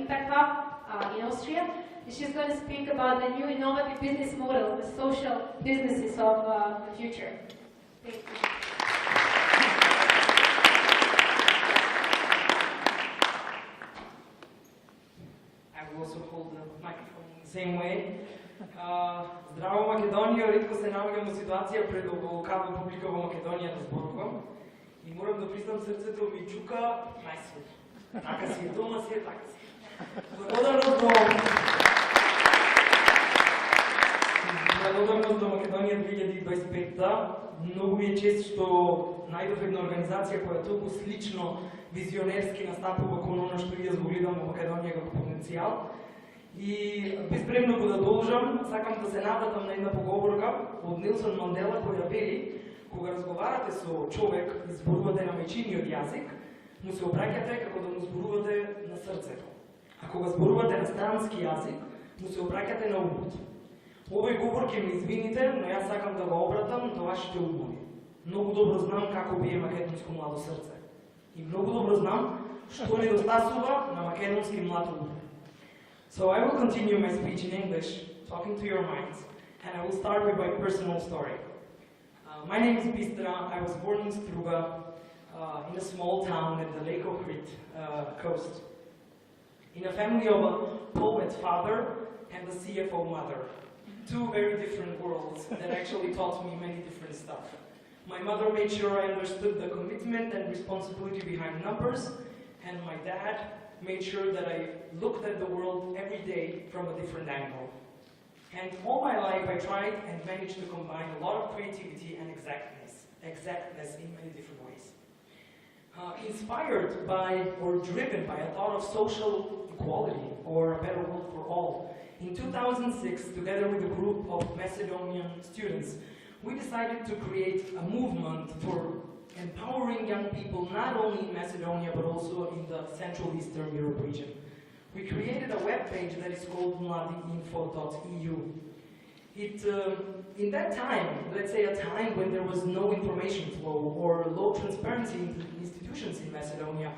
Impact Hub in Austria. And she's going to speak about the new innovative business model, the social businesses of the future. Thank you. I will also hold the microphone in the same way. Здраво Македонија, ретко се наоѓам во ситуација пред оволкава публика во Македонија да зборувам и морам да признам срцето ми чука најсве. Така си е, дома си е, така си. Благодарност до Македонија 2025-та. Многу ми е чест што најдов една организација која толку слично визионерски настапува кон оно што јас го гледам во Македонија како потенцијал. И безпремно го да должам, сакам да се навратам на една поговорка од Нелсон Мандела која вели: кога разговарате со човек и зборувате на мајчиниот јазик, му се обраќате како да му зборувате на срцето. А кога зборувате на странски јазик, му се обраќате на умот. Овој говор ќе ми извините, но јас сакам да го обратам до вашите умови. Многу добро знам како бие македонско младо срце. И многу добро знам што недостасува на македонски млад ум. So I will continue my speech in English, talking to your minds, and I will start with my personal story. My name is Bistra. I was born in Struga, in a small town at the Lake Ohrid coast, in a family of a poet father and a CFO mother. Two very different worlds that actually taught me many different stuff. My mother made sure I understood the commitment and responsibility behind numbers, and my dad made sure that I looked at the world every day from a different angle. And all my life I tried and managed to combine a lot of creativity and exactness in many different ways. Inspired by or driven by a thought of social equality or a better world for all, in 2006, together with a group of Macedonian students, we decided to create a movement for empowering young people not only in Macedonia but also in the Central Eastern Europe region. We created a web page that is called mladiinfo.eu. In that time, let's say a time when there was no information flow or low transparency in institutions in Macedonia,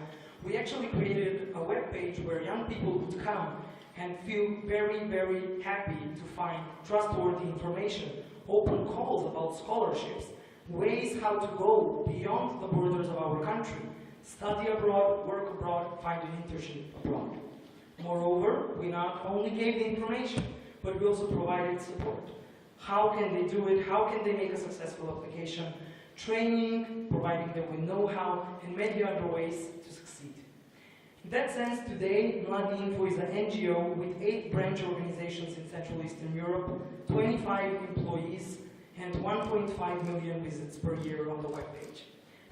we actually created a web page where young people could come and feel very, very happy to find trustworthy information, open calls about scholarships, ways how to go beyond the borders of our country, study abroad, work abroad, find an internship abroad. Moreover, we not only gave the information, but we also provided support. How can they do it? How can they make a successful application? Training, providing them with know-how, and many other ways to succeed. In that sense, today, Mladi Info is an NGO with 8 branch organizations in Central Eastern Europe, 25 employees, and 1.5 million visits per year on the webpage.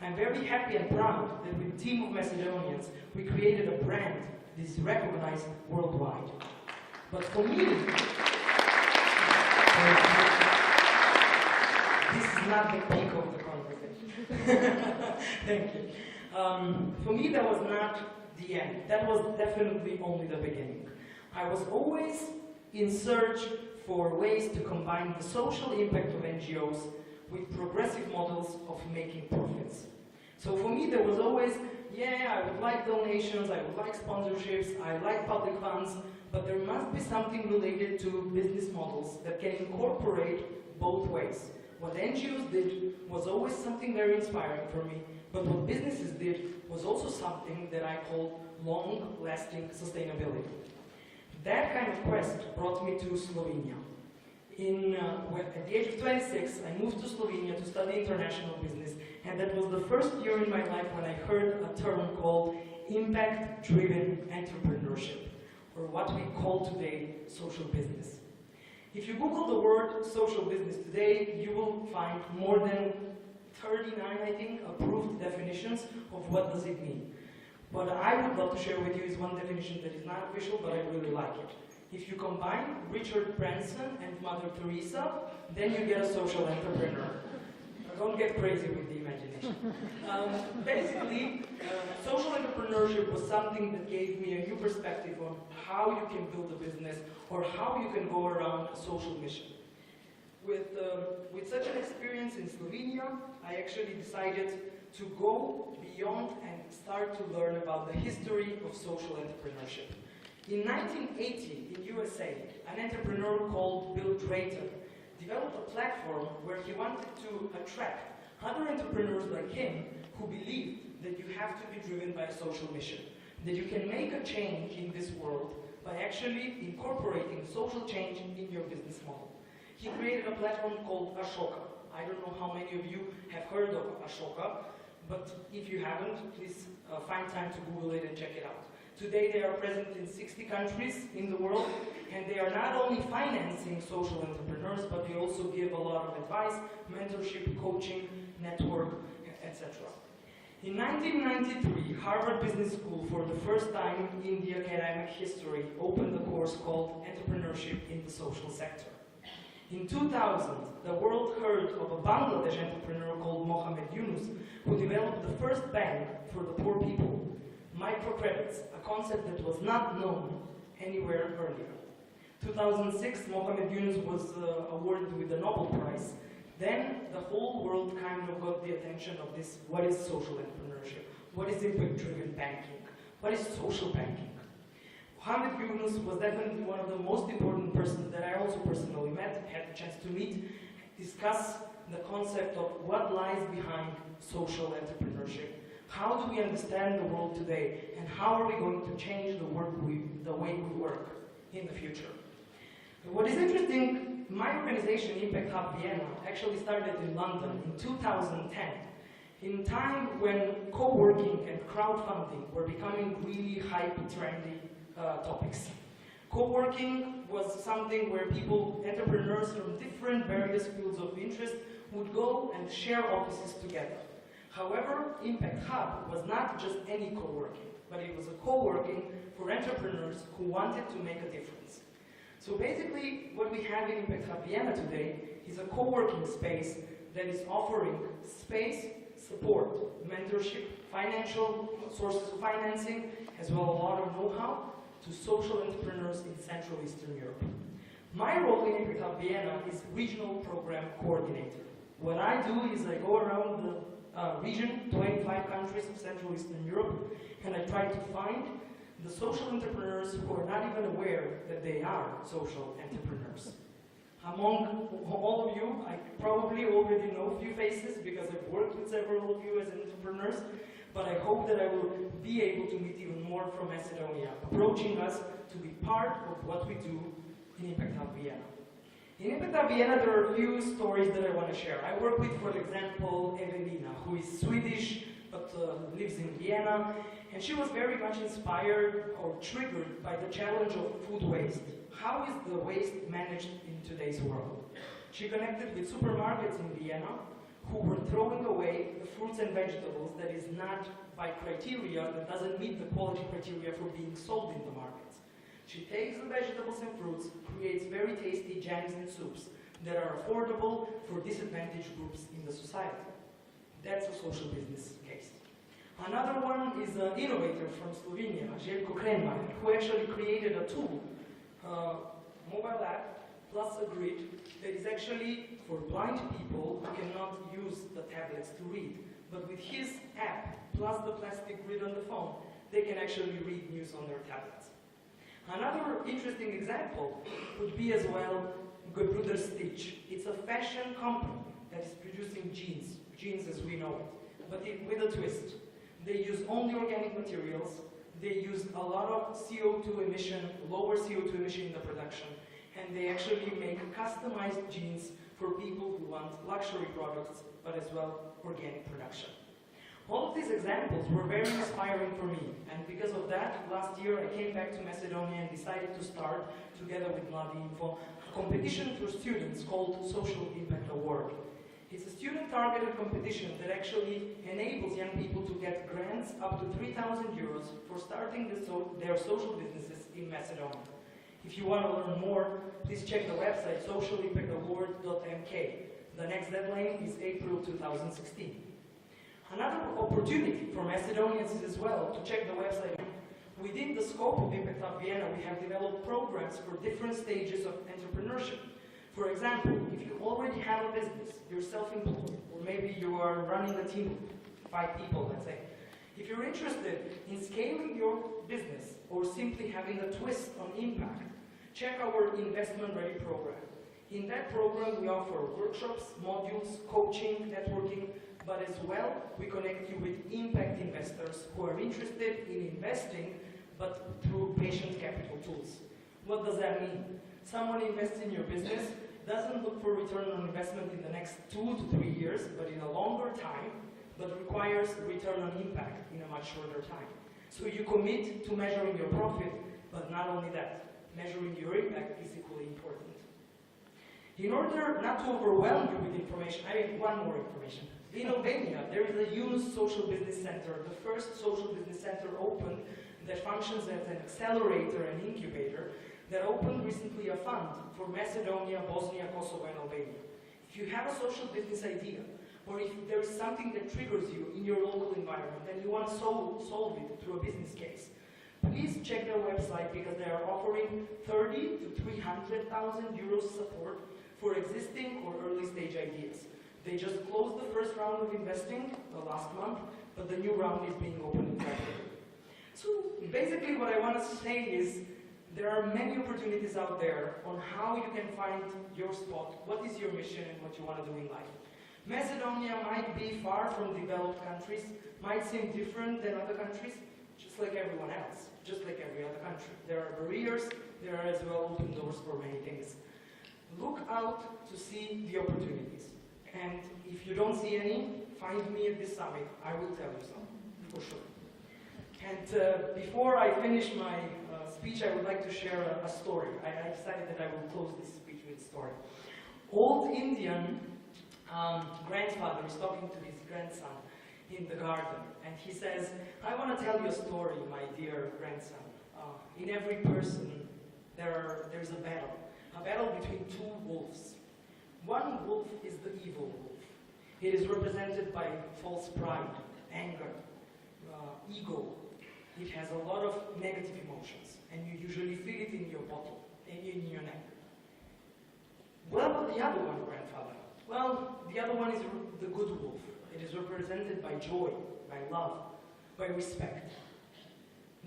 I'm very happy and proud that with a team of Macedonians, we created a brand that is recognized worldwide. But for me, this is not the peak of the conversation. Thank you. For me, that was not the end. That was definitely only the beginning. I was always in search for ways to combine the social impact of NGOs with progressive models of making profits. So for me, there was always, I would like donations, I would like sponsorships, I like public funds, but there must be something related to business models that can incorporate both ways. What NGOs did was always something very inspiring for me, but what businesses did was also something that I called long-lasting sustainability. That kind of quest brought me to Slovenia. At the age of 26, I moved to Slovenia to study international business, and that was the first year in my life when I heard a term called impact-driven entrepreneurship, or what we call today social business. If you Google the word social business today, you will find more than 39, I think, approved definitions of what does it mean. What I would love to share with you is one definition that is not official, but I really like it. If you combine Richard Branson and Mother Teresa, then you get a social entrepreneur. Don't get crazy with the imagination. Basically, social entrepreneurship was something that gave me a new perspective on how you can build a business or how you can go around a social mission. With such an experience in Slovenia, I actually decided to go beyond and start to learn about the history of social entrepreneurship. In 1980, in USA, an entrepreneur called Bill Drayton developed a platform where he wanted to attract other entrepreneurs like him who believed that you have to be driven by a social mission, that you can make a change in this world by actually incorporating social change in your business model. He created a platform called Ashoka. I don't know how many of you have heard of Ashoka, but if you haven't, please find time to Google it and check it out. Today they are present in 60 countries in the world, and they are not only financing social entrepreneurs, but they also give a lot of advice, mentorship, coaching, network, etc. In 1993, Harvard Business School, for the first time in the academic history, opened a course called Entrepreneurship in the Social Sector. In 2000, the world heard of a Bangladesh entrepreneur called Mohamed Yunus, who developed the first bank for the poor people, microcredits, a concept that was not known anywhere earlier. 2006, Mohamed Yunus was awarded with the Nobel Prize. Then the whole world kind of got the attention of this: what is social entrepreneurship? What is impact-driven banking? What is social banking? Mohamed Yunus was definitely one of the most important persons that I also personally met, had the chance to meet, discuss the concept of what lies behind social entrepreneurship. How do we understand the world today, and how are we going to change the way we work in the future? What is interesting, my organization, Impact Hub Vienna, actually started in London in 2010, in a time when co-working and crowdfunding were becoming really hype, trendy topics. Co-working was something where people, entrepreneurs from different various fields of interest, would go and share offices together. However, Impact Hub was not just any co-working, but it was a co-working for entrepreneurs who wanted to make a difference. So basically, what we have in Impact Hub Vienna today is a co-working space that is offering space, support, mentorship, financial sources of financing, as well as a lot of know-how to social entrepreneurs in Central Eastern Europe. My role in Impact Hub Vienna is regional program coordinator. What I do is I go around the region, 25 countries of Central Eastern Europe, and I try to find the social entrepreneurs who are not even aware that they are social entrepreneurs. Among all of you, I probably already know a few faces because I've worked with several of you as entrepreneurs, but I hope that I will be able to meet even more from Macedonia, approaching us to be part of what we do in Impact Hub Vienna. In Impact Hub Vienna, there are a few stories that I want to share. I work with, for example, Evelina, who is Swedish, but lives in Vienna, and she was very much inspired or triggered by the challenge of food waste. How is the waste managed in today's world? She connected with supermarkets in Vienna who were throwing away the fruits and vegetables that is not by criteria, that doesn't meet the quality criteria for being sold in the markets. She takes the vegetables and fruits, creates very tasty jams and soups that are affordable for disadvantaged groups in the society. That's a social business case. Another one is an innovator from Slovenia, Željko Krenmajer, who actually created a tool, mobile app plus a grid that is actually for blind people who cannot use the tablets to read. But with his app plus the plastic grid on the phone, they can actually read news on their tablets. Another interesting example would be as well Gebruder Stitch. It's a fashion company that is producing jeans as we know it, but with a twist. They use only organic materials, they use a lot of CO2 emission, lower CO2 emission in the production, and they actually make customized jeans for people who want luxury products, but as well organic production. All of these examples were very inspiring for me, and because of that, last year I came back to Macedonia and decided to start, together with Mladi Info, a competition for students called Social Impact Award. It's a student-targeted competition that actually enables young people to get grants up to 3,000 euros for starting their social businesses in Macedonia. If you want to learn more, please check the website socialimpactaward.mk. The next deadline is April 2016. Another opportunity for Macedonians is as well to check the website. Within the scope of Impact Hub Vienna, we have developed programs for different stages of entrepreneurship. For example, if you already have a business, you're self-employed, or maybe you are running a team of 5 people, let's say. If you're interested in scaling your business or simply having a twist on impact, check our Investment Ready program. In that program, we offer workshops, modules, coaching, networking, but as well, we connect you with impact investors who are interested in investing, but through patient capital tools. What does that mean? Someone invests in your business, doesn't look for return on investment in the next 2 to 3 years, but in a longer time, but requires return on impact in a much shorter time. So you commit to measuring your profit, but not only that, measuring your impact is equally important. In order not to overwhelm you with information, I have one more information. In Albania, there is a huge social business center, the first social business center opened that functions as an accelerator and incubator that opened recently a fund for Macedonia, Bosnia, Kosovo, and Albania. If you have a social business idea, or if there is something that triggers you in your local environment and you want to solve it through a business case, please check their website because they are offering 30 to 300,000 euros support for existing or early stage ideas. They just closed the first round of investing last month, but the new round is being opened in February. So basically what I want to say is there are many opportunities out there on how you can find your spot, what is your mission and what you want to do in life. Macedonia might be far from developed countries, might seem different than other countries, just like everyone else, just like every other country. There are barriers, there are as well open doors for many things. Look out to see the opportunities. And if you don't see any, find me at this summit. I will tell you some, for sure. And before I finish my speech, I would like to share a story. I decided that I will close this speech with a story. Old Indian grandfather is talking to his grandson in the garden, and he says, I want to tell you a story, my dear grandson. In every person, there's a battle between two wolves. One wolf is the evil wolf. It is represented by false pride, anger, ego. It has a lot of negative emotions, and you usually feel it in your bottle, in your neck. What about the other one, grandfather? Well, the other one is the good wolf. It is represented by joy, by love, by respect.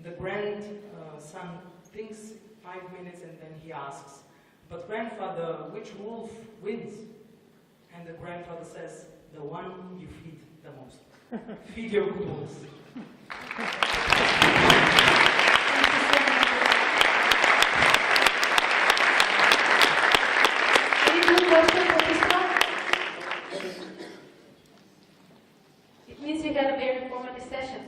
The grandson thinks 5 minutes and then he asks, but grandfather, which wolf wins? And the grandfather says, the one you feed the most. Feed your good wolves. Any good question for Bistra? It means you had a very informative session.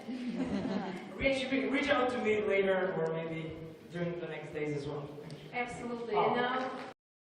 Reach out to me later or maybe during the next days as well. Absolutely. Oh. And now